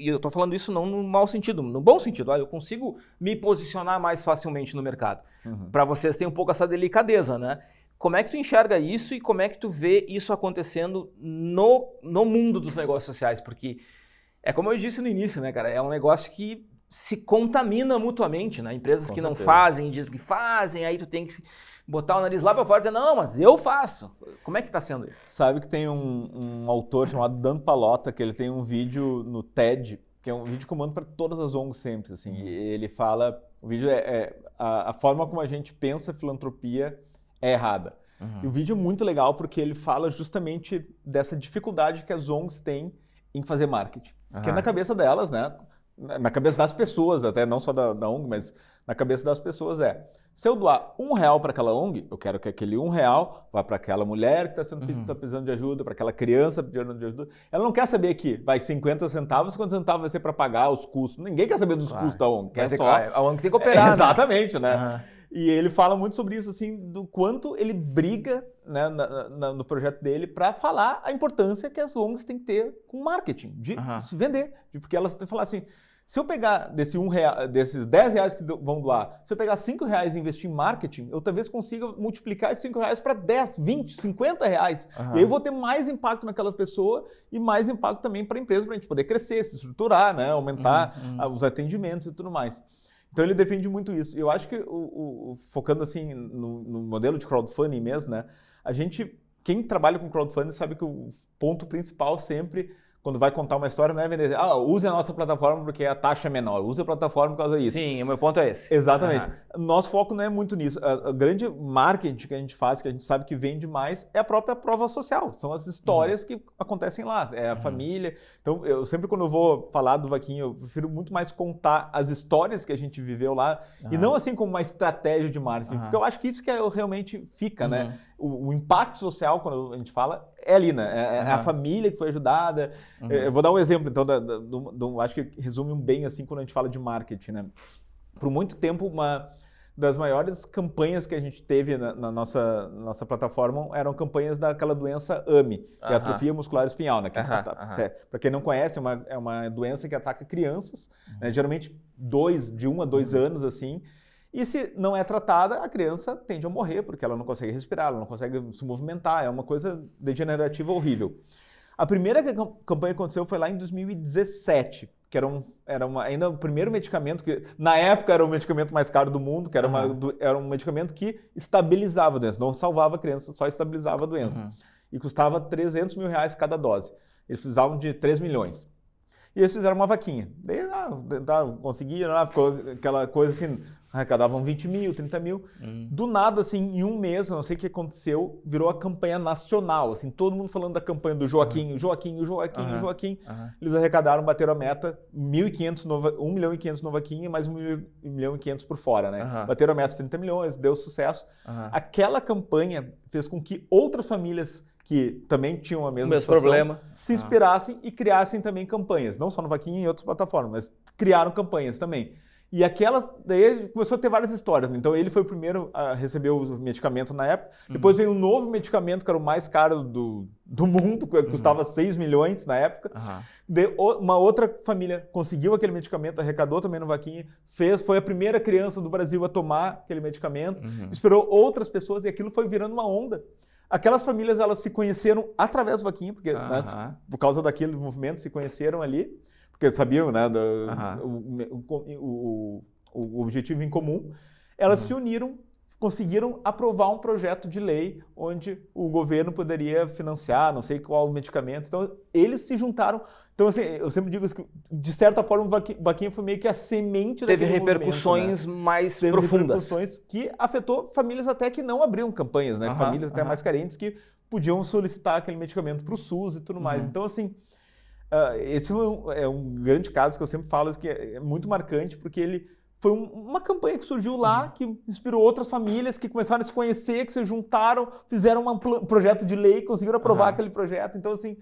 eu estou falando isso não no mau sentido, no bom sentido. Eu consigo me posicionar mais facilmente no mercado. Para vocês tem um pouco essa delicadeza, né? Como é que tu enxerga isso e como é que tu vê isso acontecendo no mundo dos negócios sociais? Porque é como eu disse no início, né, cara? É um negócio que se contamina mutuamente, né? Empresas Com que não certeza. fazem, dizem que fazem, aí tu tem que botar o nariz lá para fora e dizer, não, mas eu faço. Como é que tá sendo isso? Sabe que tem um autor chamado Dan Pallotta, que ele tem um vídeo no TED, que é um vídeo comando para todas as ONGs sempre, assim, e ele fala, o vídeo a forma como a gente pensa filantropia é errada. E o vídeo é muito legal porque ele fala justamente dessa dificuldade que as ONGs têm em fazer marketing. Porque na cabeça delas, né, na cabeça das pessoas, até não só da ONG, mas na cabeça das pessoas se eu doar R$1 para aquela ONG, eu quero que aquele R$1 vá para aquela mulher que está precisando de ajuda, para aquela criança precisando de ajuda. Ela não quer saber que vai 50 centavos, quantos centavos vai ser para pagar os custos. Ninguém quer saber dos custos da ONG, quer só... A ONG tem que operar, exatamente, né? E ele fala muito sobre isso, assim, do quanto ele briga, né, no projeto dele para falar a importância que as ONGs têm que ter com marketing, de se vender. Porque elas têm que falar assim, se eu pegar desses R$10 que vão doar, se eu pegar R$5 e investir em marketing, eu talvez consiga multiplicar esses R$5 para 10, 20, R$50. E aí eu vou ter mais impacto naquela pessoa e mais impacto também para a empresa, para a gente poder crescer, se estruturar, né, aumentar os atendimentos e tudo mais. Então ele defende muito isso. Eu acho que, focando assim no modelo de crowdfunding mesmo, né, quem trabalha com crowdfunding sabe que o ponto principal sempre, quando vai contar uma história, não é vender, use a nossa plataforma porque a taxa é menor, use a plataforma por causa disso. Sim, o meu ponto é esse. Exatamente. Nosso foco não é muito nisso. A grande marketing que a gente faz, que a gente sabe que vende mais, é a própria prova social. São as histórias que acontecem lá, é a família. Então, eu sempre quando eu vou falar do Vaquinha, eu prefiro muito mais contar as histórias que a gente viveu lá, e não assim como uma estratégia de marketing, porque eu acho que isso que realmente fica, né? O impacto social, quando a gente fala, é ali, né? É a família que foi ajudada. Eu vou dar um exemplo, então, acho que resume bem assim quando a gente fala de marketing, né? Por muito tempo, uma das maiores campanhas que a gente teve na nossa plataforma eram campanhas daquela doença AME, que é a atrofia muscular espinhal, né? Para quem não conhece, é uma doença que ataca crianças, né? Geralmente de 1 a 2 anos, assim. E se não é tratada, a criança tende a morrer, porque ela não consegue respirar, ela não consegue se movimentar, é uma coisa degenerativa horrível. A primeira campanha que aconteceu foi lá em 2017, que era ainda o primeiro medicamento, que na época era o medicamento mais caro do mundo, que era um medicamento que estabilizava a doença, não salvava a criança, só estabilizava a doença. E custava R$300 mil cada dose. Eles precisavam de 3 milhões. E eles fizeram uma vaquinha. Daí, conseguiram, ficou aquela coisa assim, arrecadavam 20 mil, 30 mil. Do nada, assim, em um mês, eu não sei o que aconteceu, virou a campanha nacional, assim, todo mundo falando da campanha do Joaquim, Joaquim. Eles arrecadaram, bateram a meta, 1 milhão e 500 no Vaquinha, mais 1 milhão e 500 por fora, né? Bateram a meta de 30 milhões, deu sucesso. Aquela campanha fez com que outras famílias que também tinham a mesma situação, problema, se inspirassem e criassem também campanhas, não só no Vaquinha e em outras plataformas, mas criaram campanhas também. E daí começou a ter várias histórias. Então ele foi o primeiro a receber o medicamento na época, depois veio um novo medicamento que era o mais caro do mundo, que custava 6 milhões na época. Uma outra família conseguiu aquele medicamento, arrecadou também no Vaquinha, foi a primeira criança do Brasil a tomar aquele medicamento, esperou outras pessoas e aquilo foi virando uma onda. Aquelas famílias, elas se conheceram através do Vaquinha, porque por causa daquele movimento se conheceram ali, porque sabiam, né, o objetivo em comum. Elas se uniram, conseguiram aprovar um projeto de lei onde o governo poderia financiar, não sei qual medicamento. Então, eles se juntaram. Então, assim, eu sempre digo que, de certa forma, o Vaquinha foi meio que a semente daquele movimento. Teve repercussões mais profundas. Teve repercussões que afetou famílias até que não abriam campanhas, né? Famílias até mais carentes que podiam solicitar aquele medicamento para o SUS e tudo mais. Então, assim, esse é um grande caso que eu sempre falo, que é muito marcante, porque ele foi uma campanha que surgiu lá, que inspirou outras famílias que começaram a se conhecer, que se juntaram, fizeram um projeto de lei, conseguiram aprovar aquele projeto. Então, assim,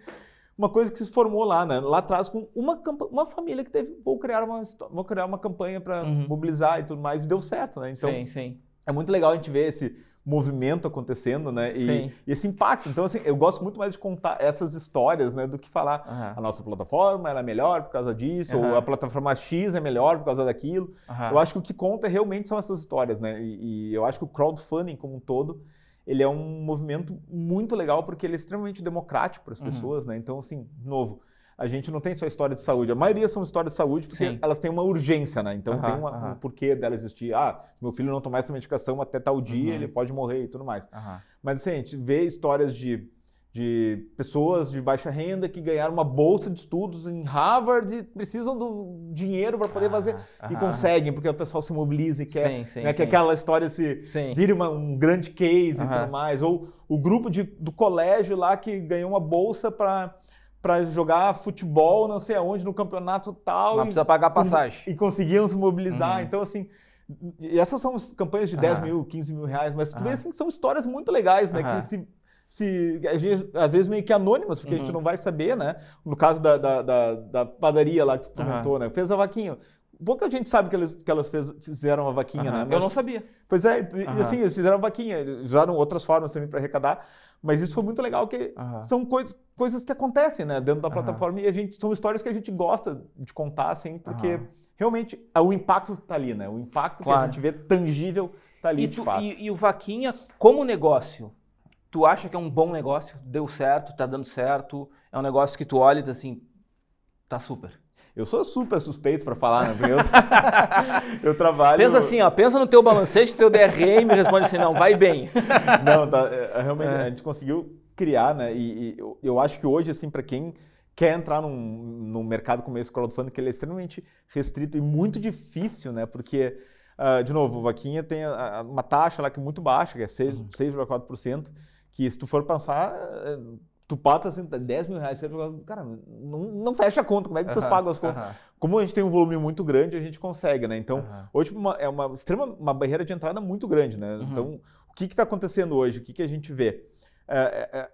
uma coisa que se formou lá, né? Lá atrás, com uma família que teve, vou criar uma campanha para mobilizar e tudo mais, e deu certo, né? Então, sim. É muito legal a gente ver esse movimento acontecendo, né? E esse impacto. Então, assim, eu gosto muito mais de contar essas histórias, né, do que falar a nossa plataforma ela é melhor por causa disso, ou a plataforma X é melhor por causa daquilo. Eu acho que o que conta realmente são essas histórias, né? E eu acho que o crowdfunding como um todo, ele é um movimento muito legal porque ele é extremamente democrático para as pessoas, né? Então, assim, de novo, a gente não tem só história de saúde. A maioria são histórias de saúde porque Sim. elas têm uma urgência, né? Então tem um porquê dela existir. Ah, se meu filho não tomar essa medicação até tal dia, ele pode morrer e tudo mais. Mas assim, a gente vê histórias de pessoas de baixa renda que ganharam uma bolsa de estudos em Harvard e precisam do dinheiro para poder fazer. E conseguem, porque o pessoal se mobiliza e quer. Que aquela história se vire um grande case e tudo mais. Ou o grupo do colégio lá que ganhou uma bolsa para jogar futebol, não sei aonde, no campeonato tal. Não precisa pagar passagem. E conseguiam se mobilizar. Então, assim, e essas são campanhas de 10 mil, 15 mil reais, mas tu vê assim, que são histórias muito legais, né? Que às vezes meio que anônimas, porque a gente não vai saber, né? No caso da padaria lá que tu comentou, né? Fez a vaquinha. Pouca gente sabe que elas fizeram a vaquinha, né? Mas, eu não sabia. Pois é, e assim, eles fizeram a vaquinha, eles usaram outras formas também para arrecadar, mas isso foi muito legal, que são coisas que acontecem, né? Dentro da plataforma, e são histórias que a gente gosta de contar, assim, porque realmente o impacto está ali, né? O impacto que a gente vê tangível está ali, de fato. E o vaquinha, como negócio, tu acha que é um bom negócio? Deu certo? Tá dando certo? É um negócio que tu olha e diz assim, tá super. Eu sou super suspeito para falar, né? Porque eu trabalho... Pensa assim, ó, pensa no teu balancete, no teu DRE e me responde assim, não, vai bem. Não, tá, realmente a gente conseguiu criar, né? E eu acho que hoje, assim, para quem quer entrar num mercado como esse, crowdfunding, que ele é extremamente restrito e muito difícil, né? Porque, de novo, o Vaquinha tem uma taxa lá que é muito baixa, que é 6,4%, que se tu for pensar... Tu bota assim, 10 mil reais, cara, não fecha a conta, como é que vocês pagam as contas? Como a gente tem um volume muito grande, a gente consegue, né? Então, hoje é uma barreira de entrada muito grande, né? Então, o que está acontecendo hoje? O que a gente vê?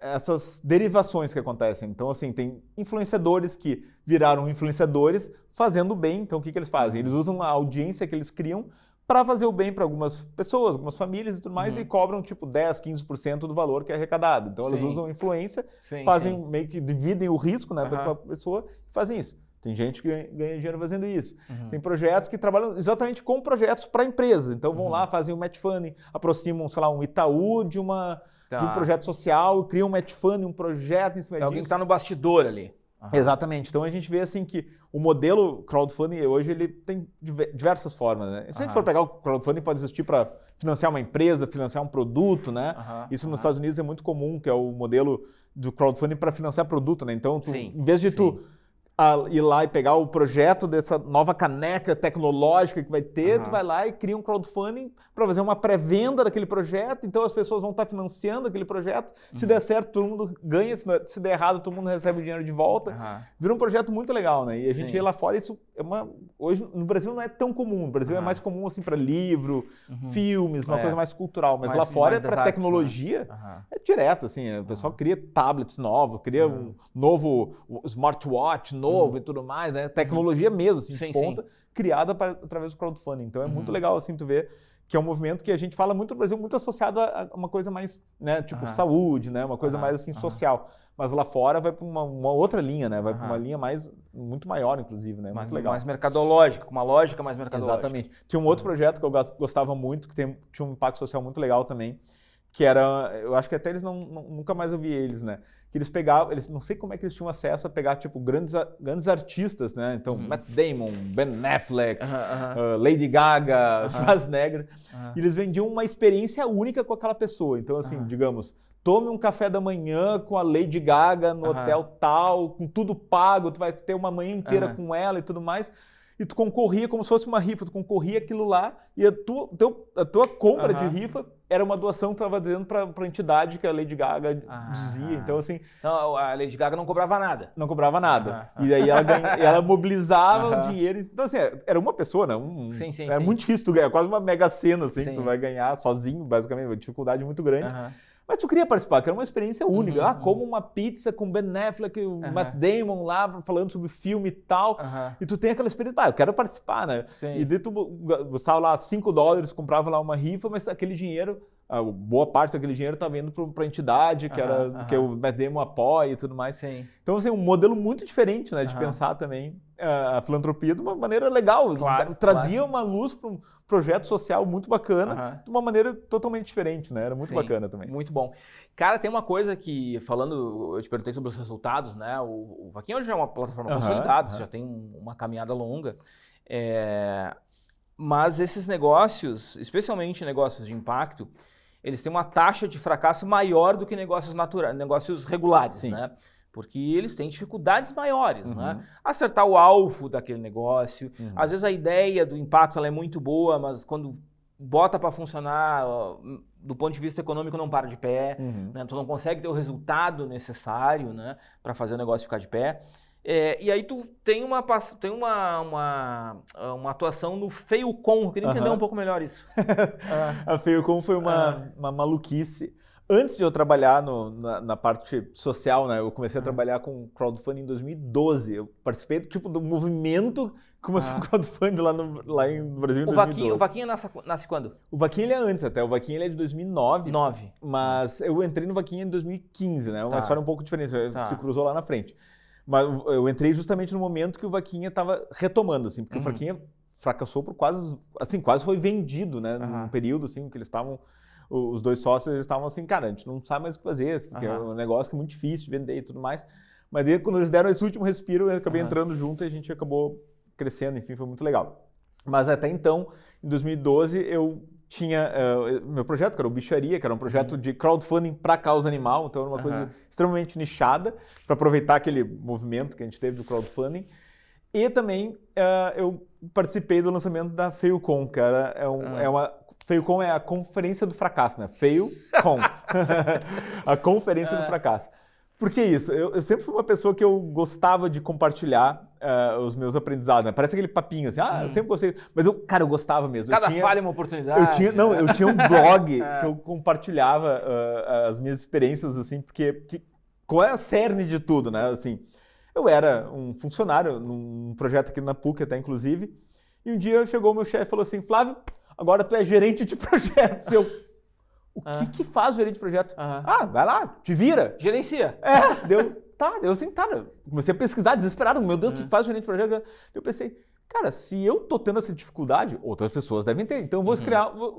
Essas derivações que acontecem. Então, assim, tem influenciadores que viraram influenciadores fazendo bem. Então, o que eles fazem? Eles usam a audiência que eles criam para fazer o bem para algumas pessoas, algumas famílias e tudo mais, e cobram tipo 10, 15% do valor que é arrecadado. Então elas usam influência, fazem meio que dividem o risco, né, da pessoa e fazem isso. Tem gente que ganha dinheiro fazendo isso. Tem projetos que trabalham exatamente com projetos para empresas. Então vão lá, fazem um match funding, aproximam, sei lá, um Itaú de um projeto social, criam um match funding, um projeto em cima disso. Alguém que está no bastidor ali. Exatamente. Então a gente vê assim que o modelo crowdfunding hoje ele tem diversas formas, né? Se a gente for pegar o crowdfunding, pode existir para financiar uma empresa, financiar um produto, né? Isso nos Estados Unidos é muito comum, que é o modelo do crowdfunding para financiar produto, né? Então, em vez de tu ir lá e pegar o projeto dessa nova caneca tecnológica que vai ter, tu vai lá e cria um crowdfunding para fazer uma pré-venda daquele projeto, então as pessoas vão estar financiando aquele projeto, se der certo todo mundo ganha, se der errado todo mundo recebe o dinheiro de volta, vira um projeto muito legal, né? E a gente vê lá fora, isso hoje no Brasil não é tão comum, no Brasil é mais comum assim para livro, filmes, uma coisa mais cultural, mas lá fora para tecnologia é direto, assim, o pessoal cria tablets novos, cria um novo smartwatch novo e tudo mais, né? Tecnologia mesmo, assim, de ponta, criada através do crowdfunding. Então é muito legal, assim, tu ver que é um movimento que a gente fala muito no Brasil, muito associado a uma coisa mais, né, tipo saúde, né? Uma coisa mais, assim, social. Mas lá fora vai para uma outra linha, né? Vai para uma linha muito maior, inclusive, né? Muito legal. Mais mercadológica, com uma lógica mais mercadológica. Exatamente. Tinha um outro projeto que eu gostava muito, que tinha um impacto social muito legal também, que era, eu acho que até eles nunca mais ouvi eles, né? Que eles pegavam, não sei como é que eles tinham acesso a pegar, tipo, grandes artistas, né? Então, Matt Damon, Ben Affleck, Lady Gaga, Schwarzenegger, e eles vendiam uma experiência única com aquela pessoa. Então, assim, digamos, tome um café da manhã com a Lady Gaga no hotel tal, com tudo pago, tu vai ter uma manhã inteira com ela e tudo mais. E tu concorria como se fosse uma rifa, tu concorria aquilo lá e a tua compra de rifa era uma doação que tu estava dando para a entidade que a Lady Gaga dizia. Então, assim... Então, a Lady Gaga não cobrava nada. Não cobrava nada. E aí ela mobilizava o dinheiro. Então, assim, era uma pessoa, né? Era muito difícil tu ganhar, quase uma mega sena, assim, que tu vai ganhar sozinho, basicamente, uma dificuldade muito grande. Mas tu queria participar, que era uma experiência única. Como uma pizza com Ben Affleck, o Matt Damon lá falando sobre filme e tal. E tu tem aquela experiência, eu quero participar, né? E daí tu gostava lá $5, comprava lá uma rifa, mas aquele dinheiro, boa parte daquele dinheiro tá vindo para a entidade, que o Matt Damon apoia e tudo mais. Então, assim, um modelo muito diferente, né, de pensar também. a filantropia de uma maneira legal, Claro, trazia uma luz para um projeto social muito bacana, de uma maneira totalmente diferente, né? Era muito bacana também. Muito bom. Cara, tem uma coisa que, falando, eu te perguntei sobre os resultados, né? O Vaquinha hoje é uma plataforma consolidada, já tem uma caminhada longa, mas esses negócios, especialmente negócios de impacto, eles têm uma taxa de fracasso maior do que negócios naturais, negócios regulares, né? Porque eles têm dificuldades maiores, né? Acertar o alvo daquele negócio. Às vezes a ideia do impacto ela é muito boa, mas quando bota para funcionar, do ponto de vista econômico não para de pé, né? Tu não consegue ter o resultado necessário, né, para fazer o negócio ficar de pé. E aí tu tem uma atuação no FEIUCOM. Eu queria entender um pouco melhor isso. A FEIUCOM foi uma maluquice. Antes de eu trabalhar na parte social, né, eu comecei a trabalhar com crowdfunding em 2012. Eu participei do movimento que começou o crowdfunding lá em Brasil em 2012. O Vaquinha nasce quando? O Vaquinha ele é antes até. O Vaquinha ele é de 2009. Mas eu entrei no Vaquinha em 2015, né? Uma história um pouco diferente. Se cruzou lá na frente. Mas eu entrei justamente no momento que o Vaquinha estava retomando, assim, porque o Vaquinha fracassou por quase foi vendido, né? Num período, assim, que eles estavam... Os dois sócios estavam assim, cara, a gente não sabe mais o que fazer, porque é um negócio que é muito difícil de vender e tudo mais. Mas daí, quando eles deram esse último respiro, eu acabei entrando junto e a gente acabou crescendo, enfim, foi muito legal. Mas até então, em 2012, eu tinha meu projeto, que era o Bicharia, que era um projeto de crowdfunding para causa animal, então era uma coisa extremamente nichada, para aproveitar aquele movimento que a gente teve do crowdfunding. E também eu participei do lançamento da FEIUCOM, que FEIUCOM é a conferência do fracasso, né? FEIUCOM. A conferência do fracasso. Por que isso? Eu sempre fui uma pessoa que eu gostava de compartilhar os meus aprendizados, né? Parece aquele papinho assim, eu sempre gostei. Mas eu gostava mesmo. Cada falha é uma oportunidade. Eu tinha um blog que eu compartilhava as minhas experiências, assim, porque qual é a cerne de tudo, né? Assim, eu era um funcionário num projeto aqui na PUC, até inclusive, e um dia chegou o meu chefe e falou assim, Flávio, agora tu é gerente de projetos. O que faz o gerente de projeto? Vai lá, te vira. Gerencia. Comecei a pesquisar, desesperado, meu Deus, o que faz o gerente de projeto? Eu pensei, cara, se eu tô tendo essa dificuldade, outras pessoas devem ter. Então eu vou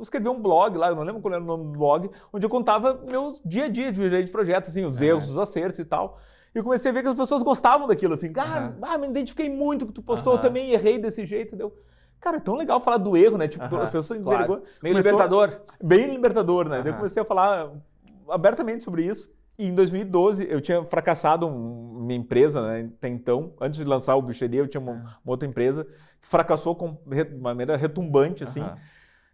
escrever um blog lá, eu não lembro qual era o nome do blog, onde eu contava meus dia a dia de gerente de projeto, assim, os erros, os acertos e tal. E eu comecei a ver que as pessoas gostavam daquilo, assim, me identifiquei muito com o que tu postou, eu também errei desse jeito, Cara, é tão legal falar do erro, né? Tipo, as pessoas envergonham. Meio libertador. Bem libertador, né? Daí eu comecei a falar abertamente sobre isso. E em 2012, eu tinha fracassado minha empresa, né? Até então, antes de lançar o Bicharia, eu tinha uma outra empresa que fracassou de maneira retumbante, assim.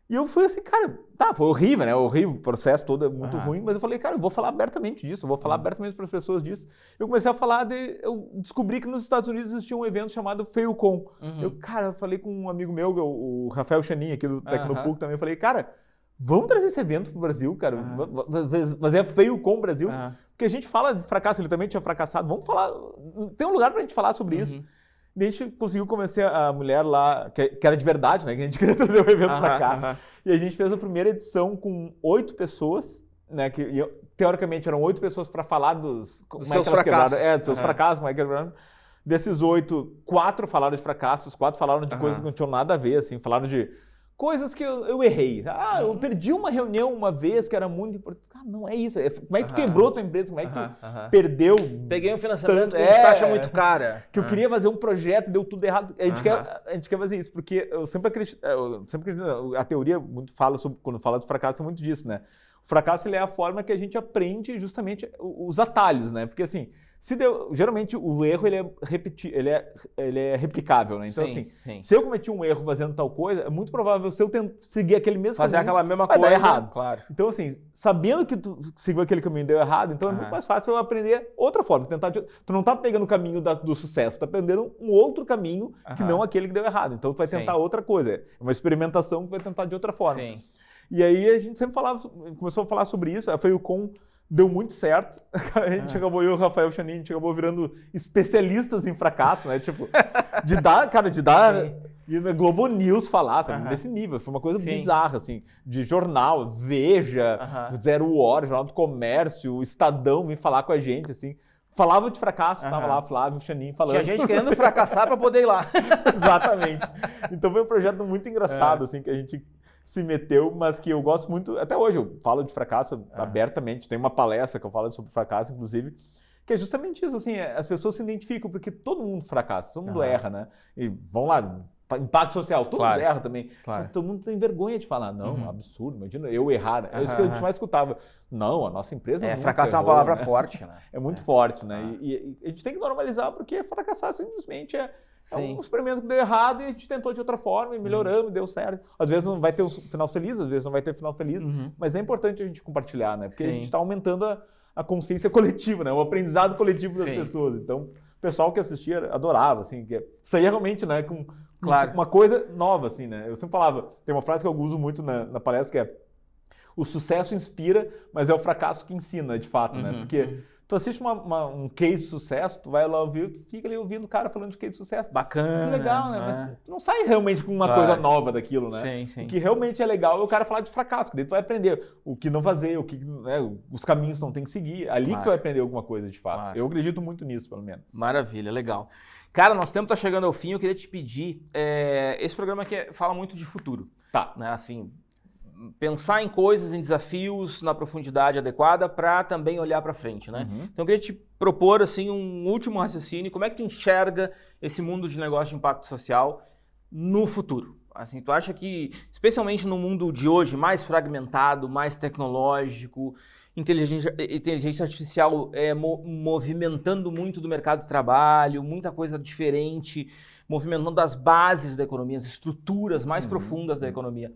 E eu fui assim, cara, foi horrível, né? Horrível, o processo todo é muito ruim, mas eu falei, cara, eu vou falar abertamente disso, eu vou falar abertamente para as pessoas disso. Eu comecei a falar eu descobri que nos Estados Unidos existia um evento chamado FEIUCOM. Eu falei com um amigo meu, o Rafael Chanin, aqui do Tecnopuc também, eu falei, cara, vamos trazer esse evento pro Brasil, cara, mas é FEIUCOM Brasil, porque a gente fala de fracasso, ele também tinha fracassado, vamos falar, tem um lugar pra gente falar sobre isso. E a gente conseguiu convencer a mulher lá, que era de verdade, né? Que a gente queria trazer o evento pra cá. E a gente fez a primeira edição com 8 pessoas, né? Que teoricamente eram 8 pessoas para falar dos seus fracassos. Dos seus fracassos, como é que quebraram. Desses 8, 4 falaram de fracassos, 4 falaram de coisas que não tinham nada a ver, assim. Falaram de coisas que eu errei. Eu perdi uma reunião uma vez que era muito importante. Não é isso. Como é que tu quebrou tua empresa? Como é que tu perdeu? Peguei um financiamento que a gente acha muito cara. Que eu queria fazer um projeto e deu tudo errado. A gente quer fazer isso, porque eu sempre acredito, a teoria muito fala sobre, quando fala de fracasso, é muito disso, né? O fracasso ele é a forma que a gente aprende justamente os atalhos, né? Porque assim, geralmente o erro ele é replicável, né? Então se eu cometi um erro fazendo tal coisa, é muito provável se eu seguir aquele mesmo caminho, aquela mesma vai coisa, dar errado. Claro. Então assim, sabendo que tu seguiu aquele caminho e deu errado, então é muito mais fácil eu aprender outra forma, tu não tá pegando o caminho do sucesso, tu tá aprendendo um outro caminho que não aquele que deu errado. Então tu vai tentar outra coisa, é uma experimentação que vai tentar de outra forma. E aí a gente sempre começou a falar sobre isso, a FEIUCOM deu muito certo. A gente acabou, eu e o Rafael Chanin, a gente acabou virando especialistas em fracasso, né? Tipo, de dar e na Globo News falar, sabe? Nesse nível. Foi uma coisa bizarra, assim, de jornal, Veja, Zero Hora, Jornal do Comércio, Estadão vir falar com a gente, assim. falava de fracasso, tava lá Flávio, Chanin falando. Tinha gente querendo fracassar para poder ir lá. Exatamente. Então foi um projeto muito engraçado, assim, que a gente se meteu, mas que eu gosto muito, até hoje eu falo de fracasso abertamente, tem uma palestra que eu falo sobre fracasso, inclusive, que é justamente isso, assim, as pessoas se identificam, porque todo mundo fracassa, todo mundo erra, né? E vamos lá, impacto social, todo mundo erra também. Só que todo mundo tem vergonha de falar, não, absurdo, imagina eu errar. É isso que a gente mais escutava. Não, a nossa empresa nunca fracassar é uma palavra forte, né? É muito forte, né? E a gente tem que normalizar, porque fracassar simplesmente é um experimento que deu errado e a gente tentou de outra forma e melhoramos e deu certo. Às vezes não vai ter um final feliz, às vezes não vai ter final feliz, mas é importante a gente compartilhar, né? Porque a gente está aumentando a consciência coletiva, né? O aprendizado coletivo das pessoas. Então, o pessoal que assistia adorava, assim, que saía realmente, né, com uma coisa nova, assim, né? Eu sempre falava, tem uma frase que eu uso muito na palestra, que é: o sucesso inspira, mas é o fracasso que ensina, de fato, né? Porque tu assiste um case de sucesso, tu vai lá ouvir, tu fica ali ouvindo o cara falando de case de sucesso. Bacana. Que legal, né? Mas tu não sai realmente com uma coisa nova daquilo, né? Sim. O que realmente é legal é o cara falar de fracasso, que daí tu vai aprender o que não fazer, os caminhos que não tem que seguir. Ali que tu vai aprender alguma coisa, de fato. Eu acredito muito nisso, pelo menos. Maravilha, legal. Cara, nosso tempo tá chegando ao fim, eu queria te pedir, esse programa aqui fala muito de futuro. Tá. Né? Assim, pensar em coisas, em desafios na profundidade adequada para também olhar para frente, né? Então eu queria te propor assim um último raciocínio, como é que tu enxerga esse mundo de negócio de impacto social no futuro? Assim, tu acha que, especialmente no mundo de hoje, mais fragmentado, mais tecnológico, inteligência artificial movimentando muito do mercado de trabalho, muita coisa diferente, movimentando as bases da economia, as estruturas mais profundas da economia.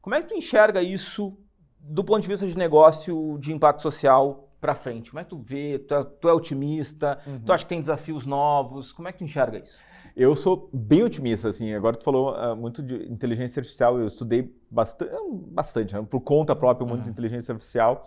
Como é que tu enxerga isso do ponto de vista de negócio de impacto social para frente? Como é que tu vê? Tu é otimista? Tu acha que tem desafios novos? Como é que tu enxerga isso? Eu sou bem otimista, assim. Agora tu falou muito de inteligência artificial, eu estudei bastante, né? Por conta própria, muito de inteligência artificial.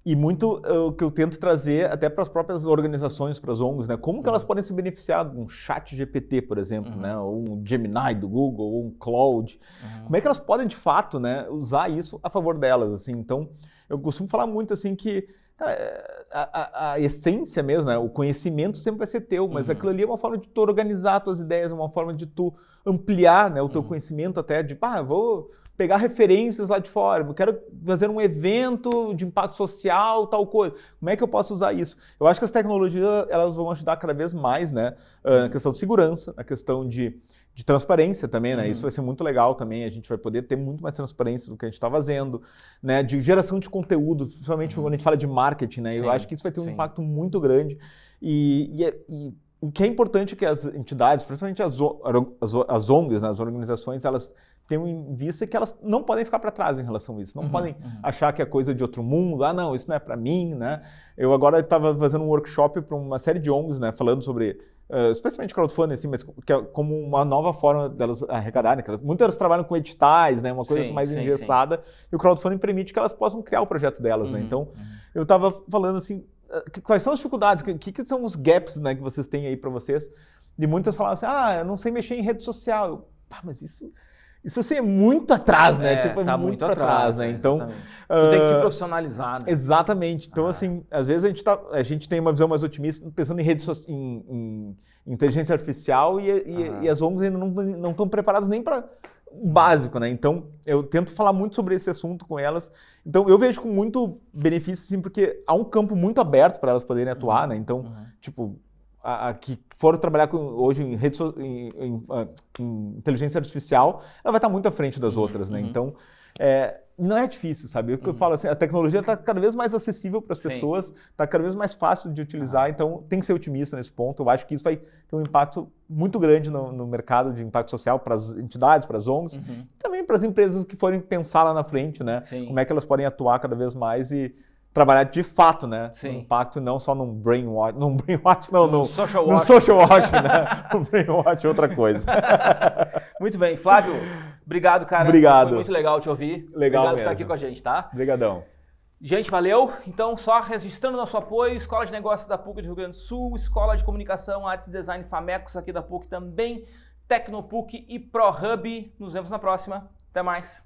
E muito o que eu tento trazer até para as próprias organizações, para as ONGs, né? Como que elas podem se beneficiar de um chat GPT, por exemplo, né? Ou um Gemini do Google, ou um Claude. Como é que elas podem, de fato, né, usar isso a favor delas, assim? Então, eu costumo falar muito, assim, que cara, a essência mesmo, né? O conhecimento sempre vai ser teu, mas aquilo ali é uma forma de tu organizar tuas ideias, uma forma de tu ampliar, né, o teu conhecimento até de, vou pegar referências lá de fora, eu quero fazer um evento de impacto social, tal coisa. Como é que eu posso usar isso? Eu acho que as tecnologias elas vão ajudar cada vez mais, né? Na questão de segurança, na questão de transparência também, né? Isso vai ser muito legal também, a gente vai poder ter muito mais transparência do que a gente está fazendo, né? De geração de conteúdo, principalmente quando a gente fala de marketing, né? Eu acho que isso vai ter um impacto muito grande e o que é importante é que as entidades, principalmente as ONGs, né? As organizações, elas tenham em vista que elas não podem ficar para trás em relação a isso, não podem achar que é coisa de outro mundo, não, isso não é para mim, né? Eu agora estava fazendo um workshop para uma série de ONGs, né? Falando sobre especialmente crowdfunding, assim, mas que é como uma nova forma delas arrecadarem. Muitas delas trabalham com editais, né, uma coisa mais engessada, e o crowdfunding permite que elas possam criar o projeto delas. Né? Então, eu estava falando assim, quais são as dificuldades, o que são os gaps, né, que vocês têm aí para vocês? E muitas falavam assim, eu não sei mexer em rede social. Eu, mas isso assim, é muito atrás, né? Tá muito para trás, né? Então, tu tem que te profissionalizar, né? Exatamente. Então, assim, às vezes a gente tem uma visão mais otimista pensando em inteligência artificial e as ONGs ainda não estão preparadas nem para o básico, né? Então, eu tento falar muito sobre esse assunto com elas. Então, eu vejo com muito benefício, sim, porque há um campo muito aberto para elas poderem atuar, né? Então, tipo, que foram trabalhar hoje em inteligência artificial, ela vai estar muito à frente das outras, né? Então, não é difícil, sabe? O que eu falo assim, a tecnologia está cada vez mais acessível para as pessoas, está cada vez mais fácil de utilizar, então tem que ser otimista nesse ponto. Eu acho que isso vai ter um impacto muito grande no mercado de impacto social para as entidades, para as ONGs, e também para as empresas que forem pensar lá na frente, né? Como é que elas podem atuar cada vez mais e trabalhar de fato, né? Um impacto não só num brainwash, num social wash, né? Um brainwash é outra coisa. Muito bem. Flávio, obrigado, cara. Obrigado. Foi muito legal te ouvir. Legal obrigado por mesmo. estar aqui com a gente, tá? Obrigadão. Gente, valeu. Então, só registrando nosso apoio, Escola de Negócios da PUC do Rio Grande do Sul, Escola de Comunicação, Artes e Design Famecos aqui da PUC também, Tecnopuc e ProHub. Nos vemos na próxima. Até mais.